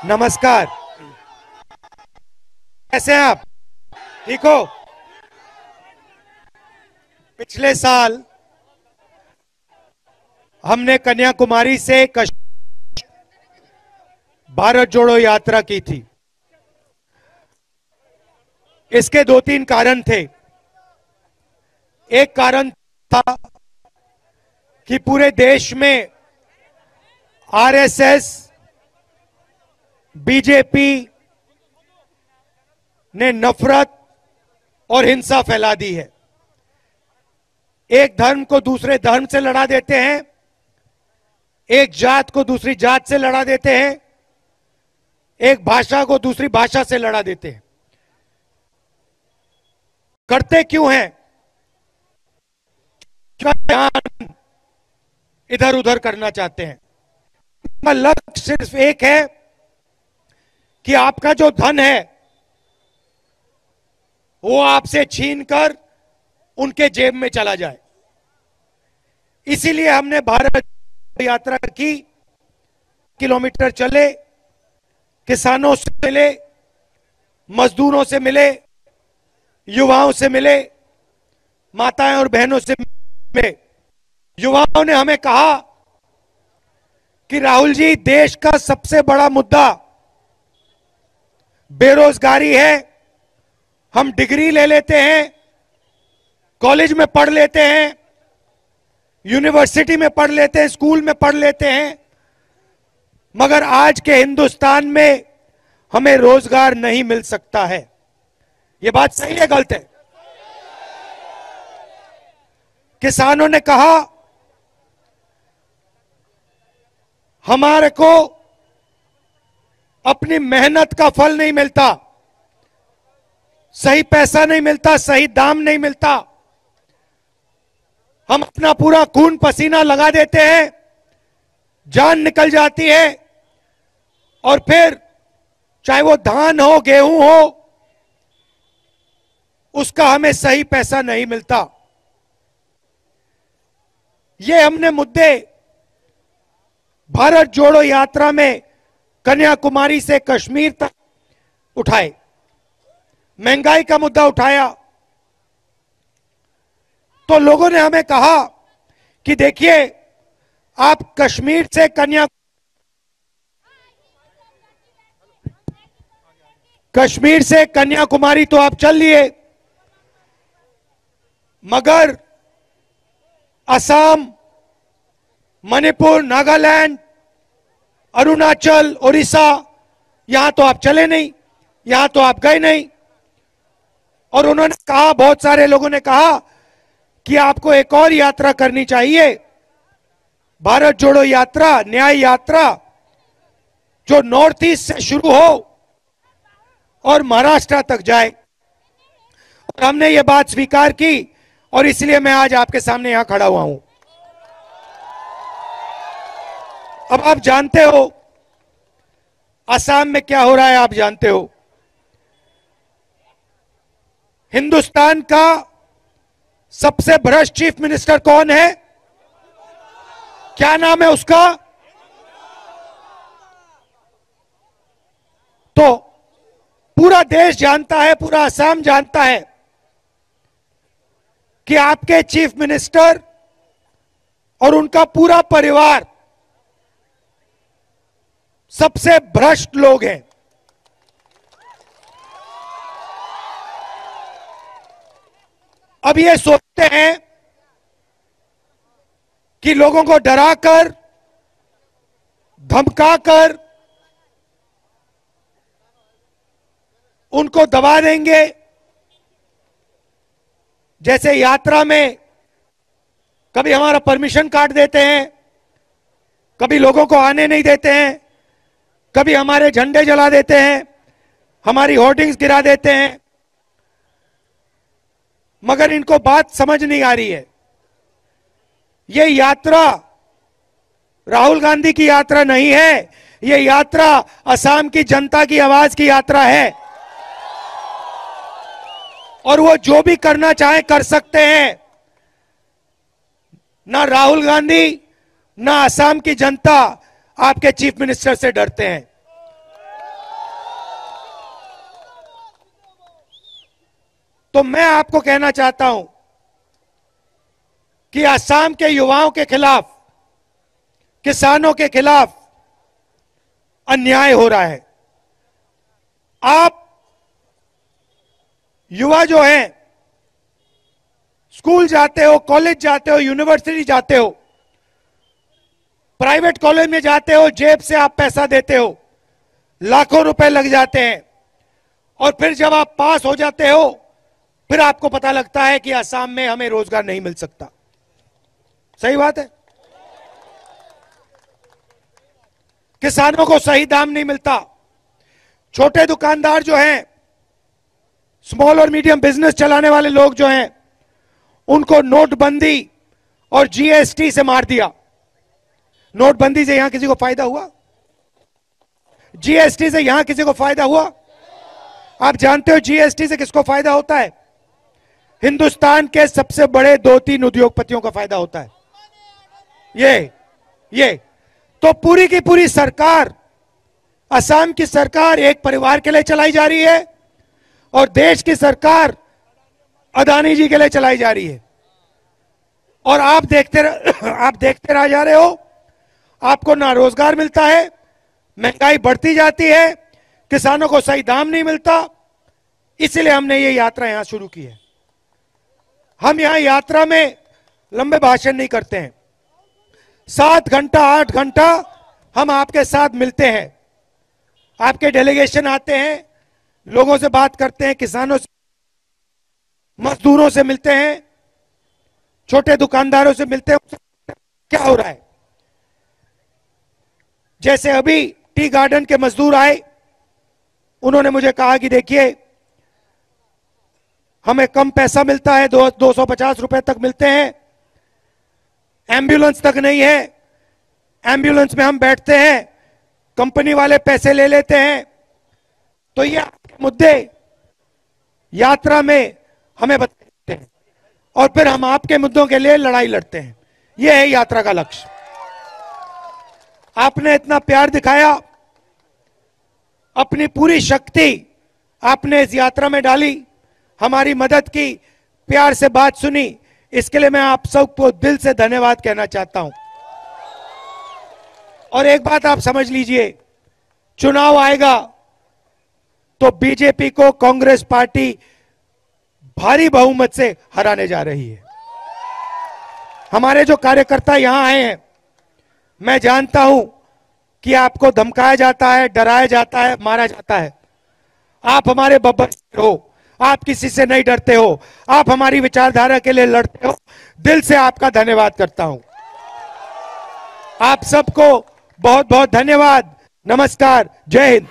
नमस्कार। कैसे हैं आप? ठीक हो? पिछले साल हमने कन्याकुमारी से भारत जोड़ो यात्रा की थी। इसके दो तीन कारण थे। एक कारण था कि पूरे देश में आरएसएस, बीजेपी ने नफरत और हिंसा फैला दी है। एक धर्म को दूसरे धर्म से लड़ा देते हैं, एक जात को दूसरी जात से लड़ा देते हैं, एक भाषा को दूसरी भाषा से लड़ा देते हैं। करते क्यों हैं? क्या ध्यान इधर उधर करना चाहते हैं। उनका लक्ष्य सिर्फ एक है कि आपका जो धन है वो आपसे छीनकर उनके जेब में चला जाए। इसीलिए हमने भारत यात्रा की। किलोमीटर चले, किसानों से मिले, मजदूरों से मिले, युवाओं से मिले, माताएं और बहनों से मिले। युवाओं ने हमें कहा कि राहुल जी, देश का सबसे बड़ा मुद्दा बेरोजगारी है। हम डिग्री ले लेते हैं, कॉलेज में पढ़ लेते हैं, यूनिवर्सिटी में पढ़ लेते हैं, स्कूल में पढ़ लेते हैं, मगर आज के हिंदुस्तान में हमें रोजगार नहीं मिल सकता है। यह बात सही है, गलत है? किसानों ने कहा हमारे को अपनी मेहनत का फल नहीं मिलता, सही पैसा नहीं मिलता, सही दाम नहीं मिलता। हम अपना पूरा खून पसीना लगा देते हैं, जान निकल जाती है, और फिर चाहे वो धान हो, गेहूं हो, उसका हमें सही पैसा नहीं मिलता। ये हमने मुद्दे भारत जोड़ो यात्रा में कन्याकुमारी से कश्मीर तक उठाए। महंगाई का मुद्दा उठाया तो लोगों ने हमें कहा कि देखिए, आप कश्मीर से कन्याकुमारी तो आप चल लिए, मगर असम, मणिपुर, नागालैंड, अरुणाचल, उड़ीसा, यहां तो आप चले नहीं, यहां तो आप गए नहीं। और उन्होंने कहा, बहुत सारे लोगों ने कहा कि आपको एक और यात्रा करनी चाहिए, भारत जोड़ो यात्रा, न्याय यात्रा, जो नॉर्थ ईस्ट से शुरू हो और महाराष्ट्र तक जाए। और हमने ये बात स्वीकार की और इसलिए मैं आज आपके सामने यहां खड़ा हुआ हूं। अब आप जानते हो असम में क्या हो रहा है, आप जानते हो। हिंदुस्तान का सबसे भ्रष्ट चीफ मिनिस्टर कौन है? क्या नाम है उसका? तो पूरा देश जानता है, पूरा असम जानता है कि आपके चीफ मिनिस्टर और उनका पूरा परिवार सबसे भ्रष्ट लोग हैं। अब ये सोचते हैं कि लोगों को डराकर, धमकाकर उनको दबा देंगे। जैसे यात्रा में कभी हमारा परमिशन काट देते हैं, कभी लोगों को आने नहीं देते हैं, कभी हमारे झंडे जला देते हैं, हमारी होर्डिंग्स गिरा देते हैं, मगर इनको बात समझ नहीं आ रही है। ये यात्रा राहुल गांधी की यात्रा नहीं है, ये यात्रा असम की जनता की आवाज की यात्रा है। और वो जो भी करना चाहे कर सकते हैं। ना राहुल गांधी, ना असम की जनता आपके चीफ मिनिस्टर से डरते हैं। तो मैं आपको कहना चाहता हूं कि असम के युवाओं के खिलाफ, किसानों के खिलाफ अन्याय हो रहा है। आप युवा जो हैं, स्कूल जाते हो, कॉलेज जाते हो, यूनिवर्सिटी जाते हो, प्राइवेट कॉलेज में जाते हो, जेब से आप पैसा देते हो, लाखों रुपए लग जाते हैं, और फिर जब आप पास हो जाते हो फिर आपको पता लगता है कि असम में हमें रोजगार नहीं मिल सकता। सही बात है। किसानों को सही दाम नहीं मिलता। छोटे दुकानदार जो हैं, स्मॉल और मीडियम बिजनेस चलाने वाले लोग जो हैं, उनको नोटबंदी और जीएसटी से मार दिया। नोटबंदी से यहां किसी को फायदा हुआ? जीएसटी से यहां किसी को फायदा हुआ? आप जानते हो जीएसटी से किसको फायदा होता है? हिंदुस्तान के सबसे बड़े 2-3 उद्योगपतियों का फायदा होता है। ये तो पूरी की पूरी सरकार, असम की सरकार एक परिवार के लिए चलाई जा रही है और देश की सरकार अदानी जी के लिए चलाई जा रही है। और आप देखते रह जा रहे हो, आपको ना रोजगार मिलता है, महंगाई बढ़ती जाती है, किसानों को सही दाम नहीं मिलता। इसलिए हमने ये यात्रा यहां शुरू की है। हम यहां यात्रा में लंबे भाषण नहीं करते हैं। 7 घंटा 8 घंटा हम आपके साथ मिलते हैं। आपके डेलीगेशन आते हैं, लोगों से बात करते हैं, किसानों से, मजदूरों से मिलते हैं, छोटे दुकानदारों से मिलते हैं। क्या हो रहा है? जैसे अभी टी गार्डन के मजदूर आए, उन्होंने मुझे कहा कि देखिए हमें कम पैसा मिलता है, 250 रुपए तक मिलते हैं, एम्बुलेंस तक नहीं है, एम्बुलेंस में हम बैठते हैं, कंपनी वाले पैसे ले लेते हैं। तो ये मुद्दे यात्रा में हमें बताते हैं और फिर हम आपके मुद्दों के लिए लड़ाई लड़ते हैं। यह है यात्रा का लक्ष्य। आपने इतना प्यार दिखाया, अपनी पूरी शक्ति आपने इस यात्रा में डाली, हमारी मदद की, प्यार से बात सुनी, इसके लिए मैं आप सबको दिल से धन्यवाद कहना चाहता हूं। और एक बात आप समझ लीजिए, चुनाव आएगा तो बीजेपी को कांग्रेस पार्टी भारी बहुमत से हराने जा रही है। हमारे जो कार्यकर्ता यहां आए हैं, मैं जानता हूं कि आपको धमकाया जाता है, डराया जाता है, मारा जाता है। आप हमारे बब्बर हो, आप किसी से नहीं डरते हो, आप हमारी विचारधारा के लिए लड़ते हो। दिल से आपका धन्यवाद करता हूं। आप सबको बहुत बहुत धन्यवाद। नमस्कार, जय हिंद।